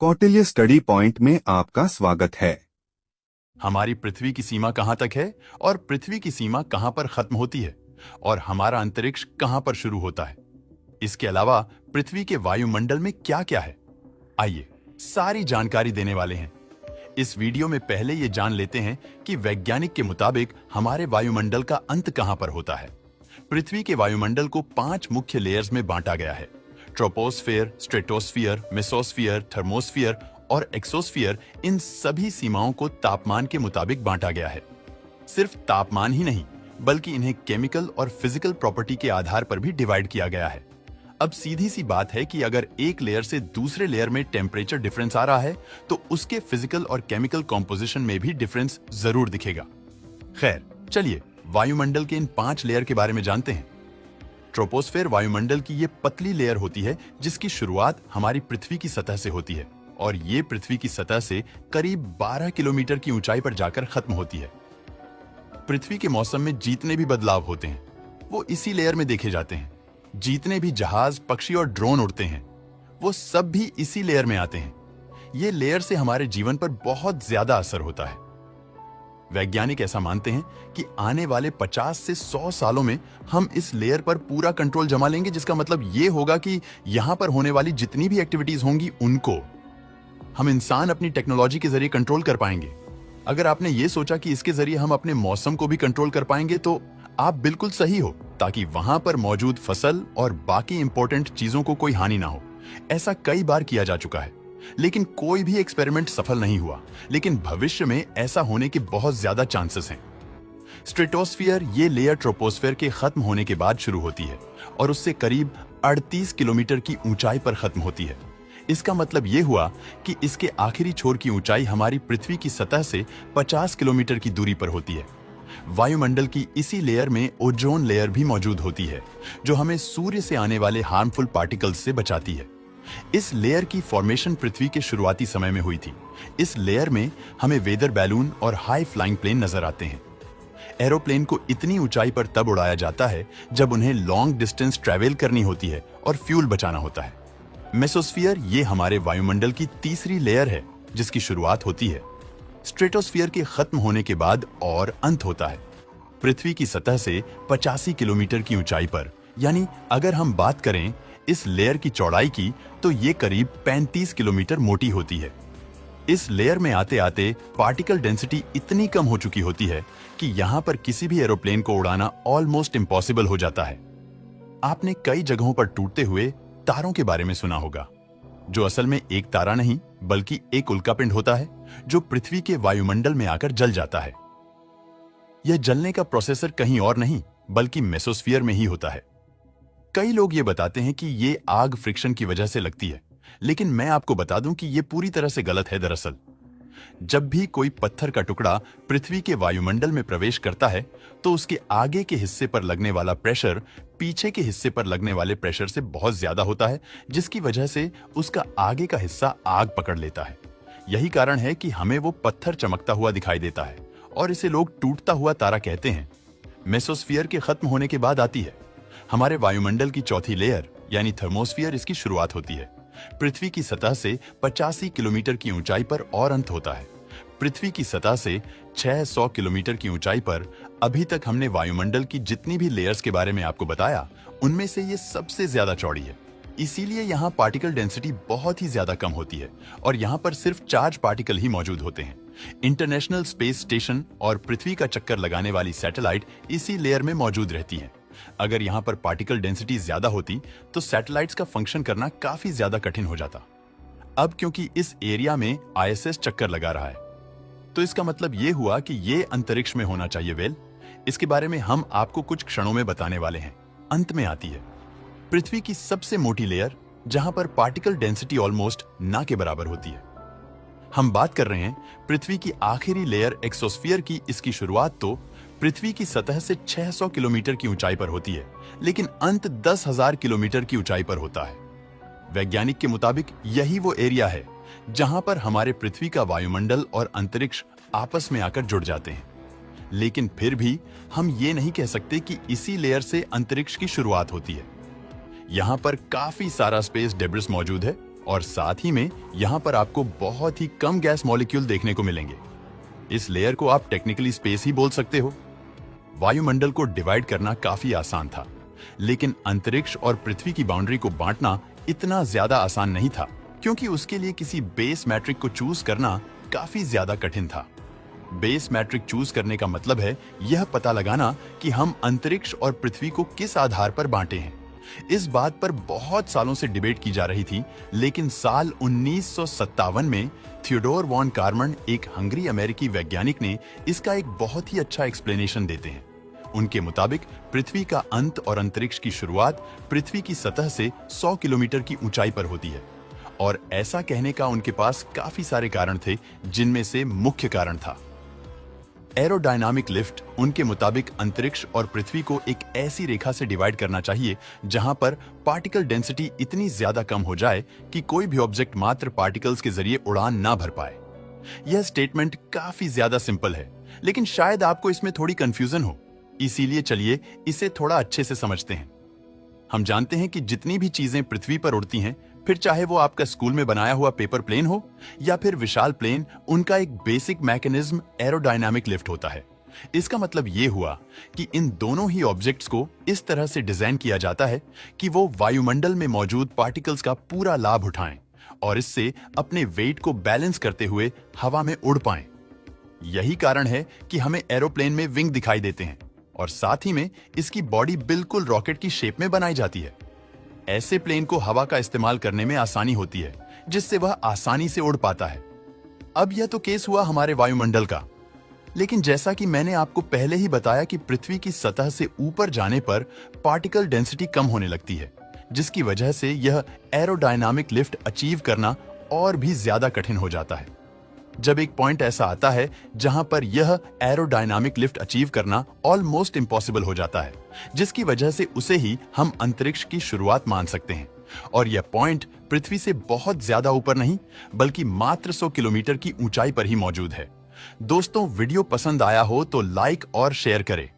Kautilya study point में आपका स्वागत है। हमारी पृथ्वी की सीमा कहां तक है और पृथ्वी की सीमा कहां पर खत्म होती है और हमारा अंतरिक्ष कहां पर शुरू होता है। इसके अलावा पृथ्वी के वायुमंडल में क्या क्या है, आइए सारी जानकारी देने वाले हैं। इस वीडियो में पहले ये जान लेते हैं कि वैज्ञानिक के मुताबिक हमारे वायुमंडल का अंत कहां पर होता है। पृथ्वी के वायुमंडल को 5 मुख्य लेयर्स में बांटा गया है। ट्रोपोस्फियर, स्ट्रेटोस्फियर, मेसोस्फियर, थर्मोस्फियर और एक्सोस्फियर, इन सभी सीमाओं को तापमान के मुताबिक बांटा गया है। सिर्फ तापमान ही नहीं, बल्कि इन्हें केमिकल और फिजिकल प्रॉपर्टी के आधार पर भी डिवाइड किया गया है। अब सीधी सी बात है कि अगर एक लेयर से दूसरे लेयर में टेम्परेचर डिफरेंस आ रहा है तो उसके फिजिकल और केमिकल कॉम्पोजिशन में भी डिफरेंस जरूर दिखेगा। खैर, चलिए वायुमंडल के इन 5 लेयर के बारे में जानते हैं। ट्रोपोस्फेयर वायुमंडल की ये पतली लेयर होती है जिसकी शुरुआत हमारी पृथ्वी की सतह से होती है और ये पृथ्वी की सतह से करीब 12 किलोमीटर की ऊंचाई पर जाकर खत्म होती है। पृथ्वी के मौसम में जितने भी बदलाव होते हैं वो इसी लेयर में देखे जाते हैं। जितने भी जहाज, पक्षी और ड्रोन उड़ते हैं वो सब भी इसी लेयर में आते हैं। ये लेयर से हमारे जीवन पर बहुत ज्यादा असर होता है। वैज्ञानिक ऐसा मानते हैं कि आने वाले 50 से 100 सालों में हम इस लेयर पर पूरा कंट्रोल जमा लेंगे, जिसका मतलब ये होगा कि यहां पर होने वाली जितनी भी एक्टिविटीज होंगी उनको हम इंसान अपनी टेक्नोलॉजी के जरिए कंट्रोल कर पाएंगे। अगर आपने ये सोचा कि इसके जरिए हम अपने मौसम को भी कंट्रोल कर पाएंगे तो आप बिल्कुल सही हो, ताकि वहां पर मौजूद फसल और बाकी इंपॉर्टेंट चीजों को कोई हानि ना हो। ऐसा कई बार किया जा चुका है, लेकिन कोई भी एक्सपेरिमेंट सफल नहीं हुआ। लेकिन भविष्य में ऐसा होने के बहुत ज्यादा चांसेस हैं। स्ट्रेटोस्फियर, ये लेयर ट्रोपोस्फियर के खत्म होने के बाद शुरू होती है और उससे करीब 38 किलोमीटर की ऊंचाई पर खत्म होती है। इसका मतलब ये हुआ कि इसके आखिरी छोर की ऊंचाई हमारी पृथ्वी की सतह से 50 किलोमीटर की दूरी पर होती है। वायुमंडल की इसी लेयर में ओजोन लेयर भी मौजूद होती है, जो हमें सूर्य से आने वाले हार्मफुल पार्टिकल्स से बचाती है। इस लेयर की फॉर्मेशन पृथ्वी के शुरुआती समय में हुई थी। इस लेयर में हमें वेदर बैलून और हाई फ्लाइंग प्लेन नजर आते हैं। एरोप्लेन को इतनी ऊंचाई पर तब उड़ाया जाता है जब उन्हें लॉन्ग डिस्टेंस ट्रैवल करनी होती है और फ्यूल बचाना होता है। मेसोस्फियर, ये हमारे वायुमंडल की तीसरी लेयर है जिसकी शुरुआत होती है स्ट्रेटोस्फियर के खत्म होने के बाद और अंत होता है पृथ्वी की सतह से 85 किलोमीटर की ऊंचाई पर। यानी अगर हम बात करें इस लेयर की चौड़ाई की तो ये करीब 35 किलोमीटर मोटी होती है। इस लेयर में आते आते पार्टिकल डेंसिटी इतनी कम हो चुकी होती है कि यहां पर किसी भी एरोप्लेन को उड़ाना ऑलमोस्ट इम्पॉसिबल हो जाता है। आपने कई जगहों पर टूटते हुए तारों के बारे में सुना होगा, जो असल में एक तारा नहीं बल्कि एक उल्कापिंड होता है जो पृथ्वी के वायुमंडल में आकर जल जाता है। यह जलने का प्रोसेसर कहीं और नहीं बल्कि मेसोस्फियर में ही होता है। कई लोग ये बताते हैं कि ये आग फ्रिक्शन की वजह से लगती है, लेकिन मैं आपको बता दूं कि ये पूरी तरह से गलत है। दरअसल जब भी कोई पत्थर का टुकड़ा पृथ्वी के वायुमंडल में प्रवेश करता है तो उसके आगे के हिस्से पर लगने वाला प्रेशर पीछे के हिस्से पर लगने वाले प्रेशर से बहुत ज्यादा होता है, जिसकी वजह से उसका आगे का हिस्सा आग पकड़ लेता है। यही कारण है कि हमें वो पत्थर चमकता हुआ दिखाई देता है और इसे लोग टूटता हुआ तारा कहते हैं। मेसोस्फियर के खत्म होने के बाद आती है हमारे वायुमंडल की चौथी लेयर यानी थर्मोस्फियर। इसकी शुरुआत होती है पृथ्वी की सतह से 85 किलोमीटर की ऊंचाई पर और अंत होता है पृथ्वी की सतह से 600 किलोमीटर की ऊंचाई पर। अभी तक हमने वायुमंडल की जितनी भी लेयर्स के बारे में आपको बताया उनमें से ये सबसे ज्यादा चौड़ी है। इसीलिए यहाँ पार्टिकल डेंसिटी बहुत ही ज्यादा कम होती है और यहाँ पर सिर्फ चार्ज पार्टिकल ही मौजूद होते हैं। इंटरनेशनल स्पेस स्टेशन और पृथ्वी का चक्कर लगाने वाली सैटेलाइट इसी लेयर में मौजूद रहती हैं। अगर यहाँ पर पार्टिकल डेंसिटी ज्यादा होती तो सैटेलाइट्स का फंक्शन करना काफी ज्यादा कठिन हो जाता। अब क्योंकि इस एरिया में आईएसएस चक्कर लगा रहा है तो इसका मतलब ये हुआ कि ये अंतरिक्ष में होना चाहिए। वेल, इसके बारे में हम आपको कुछ क्षणों में बताने वाले हैं। अंत में आती है पृथ्वी की सबसे मोटी लेयर जहां पर पार्टिकल डेंसिटी ऑलमोस्ट ना के बराबर होती है। हम बात कर रहे हैं पृथ्वी की आखिरी लेयर एक्सोस्फियर की। इसकी शुरुआत तो पृथ्वी की सतह से 600 किलोमीटर की ऊंचाई पर होती है, लेकिन अंत 10,000 किलोमीटर की ऊंचाई पर होता है। वैज्ञानिक के मुताबिक यही वो एरिया है जहां पर हमारे पृथ्वी का वायुमंडल और अंतरिक्ष आपस में आकर जुड़ जाते हैं। लेकिन फिर भी हम ये नहीं कह सकते कि इसी लेयर से अंतरिक्ष की शुरुआत होती है। यहाँ पर काफी सारा स्पेस डेब्रिस मौजूद है और साथ ही में यहाँ पर आपको बहुत ही कम गैस मॉलिक्यूल देखने को मिलेंगे। इस लेयर को आप टेक्निकली स्पेस ही बोल सकते हो। वायुमंडल को डिवाइड करना काफी आसान था, लेकिन अंतरिक्ष और पृथ्वी की बाउंड्री को बांटना इतना ज्यादा आसान नहीं था, क्योंकि उसके लिए किसी बेस मैट्रिक को चूज करना काफी ज्यादा कठिन था। बेस मैट्रिक चूज करने का मतलब है यह पता लगाना कि हम अंतरिक्ष और पृथ्वी को किस आधार पर बांटे हैं। इस बात पर बहुत सालों से डिबेट की जा रही थी, लेकिन साल 1957 में थियोडोर वॉन कार्मन, एक हंगरी अमेरिकी वैज्ञानिक, ने इसका एक बहुत ही अच्छा एक्सप्लेनेशन देते हैं। उनके मुताबिक पृथ्वी का अंत और अंतरिक्ष की शुरुआत पृथ्वी की सतह से 100 किलोमीटर की ऊंचाई पर होती है। और ऐसा कहने का उनके पास काफी सारे कारण थे, जिनमें से मुख्य कारण था एरोडायनामिक लिफ्ट। उनके मुताबिक अंतरिक्ष और पृथ्वी को एक ऐसी रेखा से डिवाइड करना चाहिए जहां पर पार्टिकल डेंसिटी इतनी ज्यादा कम हो जाए कि कोई भी ऑब्जेक्ट मात्र पार्टिकल्स के जरिए उड़ान ना भर पाए। यह स्टेटमेंट काफी ज्यादा सिंपल है, लेकिन शायद आपको इसमें थोड़ी कंफ्यूजन हो, इसीलिए चलिए इसे थोड़ा अच्छे से समझते हैं। हम जानते हैं कि जितनी भी चीजें पृथ्वी पर उड़ती हैं, फिर चाहे वो आपका स्कूल में बनाया हुआ पेपर प्लेन हो या फिर विशाल प्लेन, उनका एक बेसिक मैकेनिज्म एरोडायनामिक लिफ्ट होता है। इसका मतलब ये हुआ कि इन दोनों ही ऑब्जेक्ट्स को इस तरह से डिजाइन किया जाता है कि वो वायुमंडल में मौजूद पार्टिकल्स का पूरा लाभ उठाएं और इससे अपने वेट को बैलेंस करते हुए हवा में उड़ पाएं। यही कारण है कि हमें एरोप्लेन में विंग दिखाई देते हैं और साथ ही में इसकी बॉडी बिल्कुल रॉकेट की शेप में बनाई जाती है। ऐसे प्लेन को हवा का इस्तेमाल करने में आसानी होती है, जिससे वह आसानी से उड़ पाता है। अब यह तो केस हुआ हमारे वायुमंडल का, लेकिन जैसा कि मैंने आपको पहले ही बताया कि पृथ्वी की सतह से ऊपर जाने पर पार्टिकल डेंसिटी कम होने लगती है, जिसकी वजह से यह एरोडायनामिक लिफ्ट अचीव करना और भी ज्यादा कठिन हो जाता है। जब एक पॉइंट ऐसा आता है जहां पर यह एरोडायनामिक लिफ्ट अचीव करना ऑलमोस्ट इम्पॉसिबल हो जाता है, जिसकी वजह से उसे ही हम अंतरिक्ष की शुरुआत मान सकते हैं। और यह पॉइंट पृथ्वी से बहुत ज्यादा ऊपर नहीं, बल्कि मात्र 100 किलोमीटर की ऊंचाई पर ही मौजूद है। दोस्तों, वीडियो पसंद आया हो तो लाइक और शेयर करें